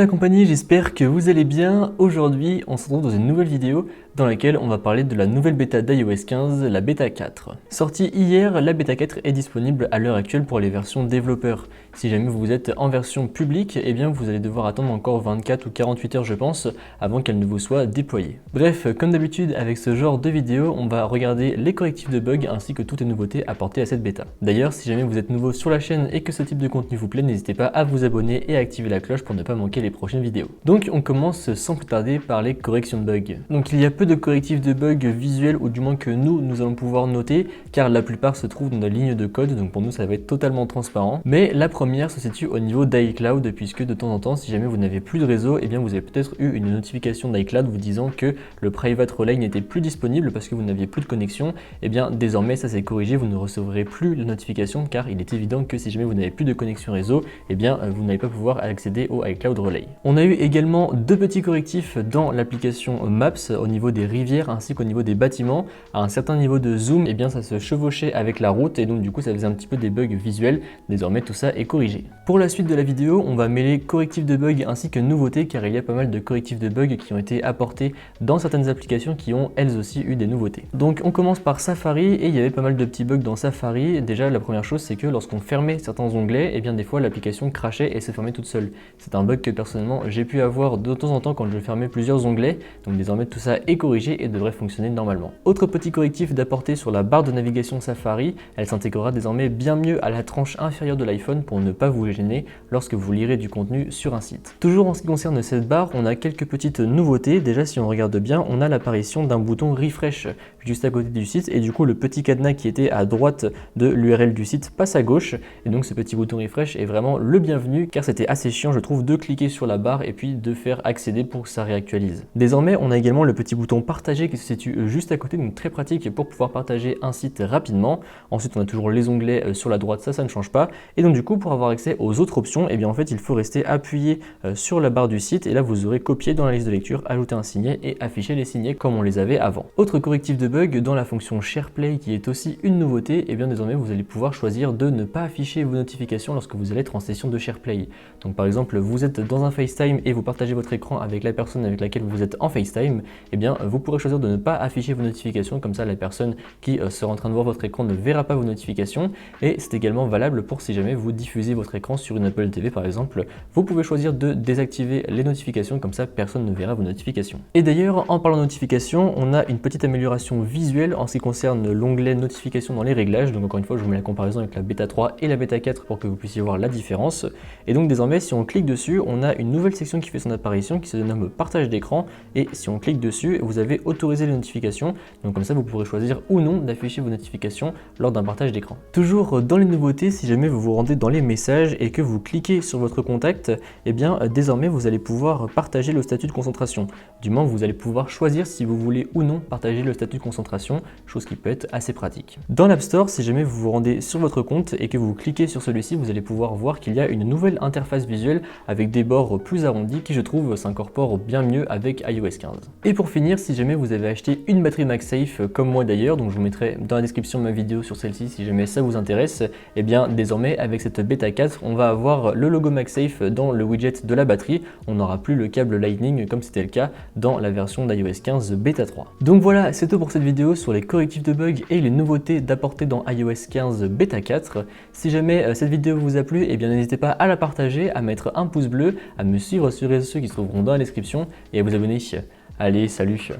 la compagnie, j'espère que vous allez bien. Aujourd'hui, on se retrouve dans une nouvelle vidéo dans laquelle on va parler de la nouvelle bêta d'iOS 15, la bêta 4. Sortie hier, la bêta 4 est disponible à l'heure actuelle pour les versions développeurs. Si jamais vous êtes en version publique, eh bien vous allez devoir attendre encore 24 ou 48 heures je pense, avant qu'elle ne vous soit déployée. Bref, comme d'habitude avec ce genre de vidéo, on va regarder les correctifs de bugs ainsi que toutes les nouveautés apportées à cette bêta. D'ailleurs, si jamais vous êtes nouveau sur la chaîne et que ce type de contenu vous plaît, n'hésitez pas à vous abonner et à activer la cloche pour ne pas manquer les prochaines vidéos. Donc on commence sans plus tarder par les corrections de bugs. Donc il y a peu de correctifs de bugs visuels, ou du moins que nous allons pouvoir noter, car la plupart se trouvent dans la ligne de code, donc pour nous ça va être totalement transparent. Mais la première se situe au niveau d'iCloud, puisque de temps en temps, si jamais vous n'avez plus de réseau, eh bien vous avez peut-être eu une notification d'iCloud vous disant que le private relay n'était plus disponible parce que vous n'aviez plus de connexion. Eh bien désormais ça s'est corrigé, vous ne recevrez plus la notification, car il est évident que si jamais vous n'avez plus de connexion réseau, eh bien vous n'allez pas pouvoir accéder au iCloud Relay. On a eu également deux petits correctifs dans l'application Maps au niveau des rivières ainsi qu'au niveau des bâtiments. À un certain niveau de zoom, eh bien ça se chevauchait avec la route et donc du coup ça faisait un petit peu des bugs visuels. Désormais tout ça est corrigé. Pour la suite de la vidéo, on va mêler correctifs de bugs ainsi que nouveautés, car il y a pas mal de correctifs de bugs qui ont été apportés dans certaines applications qui ont elles aussi eu des nouveautés. Donc on commence par Safari et il y avait pas mal de petits bugs dans Safari. Déjà la première chose, c'est que lorsqu'on fermait certains onglets, eh bien des fois l'application crachait et se fermait toute seule. C'est un bug que personnellement j'ai pu avoir de temps en temps quand je fermais plusieurs onglets. Donc désormais tout ça est corrigé et devrait fonctionner normalement. Autre petit correctif d'apporter sur la barre de navigation Safari, elle s'intégrera désormais bien mieux à la tranche inférieure de l'iPhone pour ne pas vous gêner lorsque vous lirez du contenu sur un site. Toujours en ce qui concerne cette barre, on a quelques petites nouveautés. Déjà si on regarde bien, on a l'apparition d'un bouton refresh juste à côté du site et du coup le petit cadenas qui était à droite de l'URL du site passe à gauche, et donc ce petit bouton refresh est vraiment le bienvenu, car c'était assez chiant je trouve de cliquer sur la barre et puis de faire accéder pour que ça réactualise. Désormais on a également le petit bouton partager qui se situe juste à côté, donc très pratique pour pouvoir partager un site rapidement. Ensuite on a toujours les onglets sur la droite, ça ne change pas, et donc du coup pour avoir accès aux autres options, eh bien en fait il faut rester appuyé sur la barre du site et là vous aurez copié dans la liste de lecture, ajouter un signet et afficher les signets comme on les avait avant. Autre correctif de bug dans la fonction SharePlay qui est aussi une nouveauté, et bien désormais vous allez pouvoir choisir de ne pas afficher vos notifications lorsque vous allez être en session de SharePlay. Donc par exemple vous êtes dans un FaceTime et vous partagez votre écran avec la personne avec laquelle vous êtes en FaceTime, eh bien vous pourrez choisir de ne pas afficher vos notifications, comme ça la personne qui sera en train de voir votre écran ne verra pas vos notifications. Et c'est également valable pour si jamais vous diffusez votre écran sur une Apple TV par exemple, vous pouvez choisir de désactiver les notifications, comme ça personne ne verra vos notifications. Et d'ailleurs en parlant de notifications, on a une petite amélioration visuelle en ce qui concerne l'onglet notifications dans les réglages. Donc encore une fois je vous mets la comparaison avec la bêta 3 et la bêta 4 pour que vous puissiez voir la différence. Et donc désormais si on clique dessus, on a une nouvelle section qui fait son apparition qui se nomme partage d'écran, et si on clique dessus vous avez autorisé les notifications, donc comme ça vous pourrez choisir ou non d'afficher vos notifications lors d'un partage d'écran. Toujours dans les nouveautés, si jamais vous vous rendez dans les messages et que vous cliquez sur votre contact, eh bien désormais vous allez pouvoir partager le statut de concentration. Du moins vous allez pouvoir choisir si vous voulez ou non partager le statut de concentration, chose qui peut être assez pratique. Dans l'App Store, si jamais vous vous rendez sur votre compte et que vous cliquez sur celui-ci, vous allez pouvoir voir qu'il y a une nouvelle interface visuelle avec des bords plus arrondis qui je trouve s'incorpore bien mieux avec iOS 15. Et pour finir, si jamais vous avez acheté une batterie MagSafe comme moi d'ailleurs, donc je vous mettrai dans la description de ma vidéo sur celle-ci si jamais ça vous intéresse, et bien désormais avec cette bêta 4 on va avoir le logo MagSafe dans le widget de la batterie, on n'aura plus le câble Lightning comme c'était le cas dans la version d'iOS 15 bêta 3. Donc voilà, c'est tout pour cette vidéo sur les correctifs de bugs et les nouveautés d'apporter dans iOS 15 bêta 4. Si jamais cette vidéo vous a plu, et bien n'hésitez pas à la partager, à mettre un pouce bleu, à me suivre sur les réseaux sociaux qui se trouveront dans la description et à vous abonner. Allez, salut!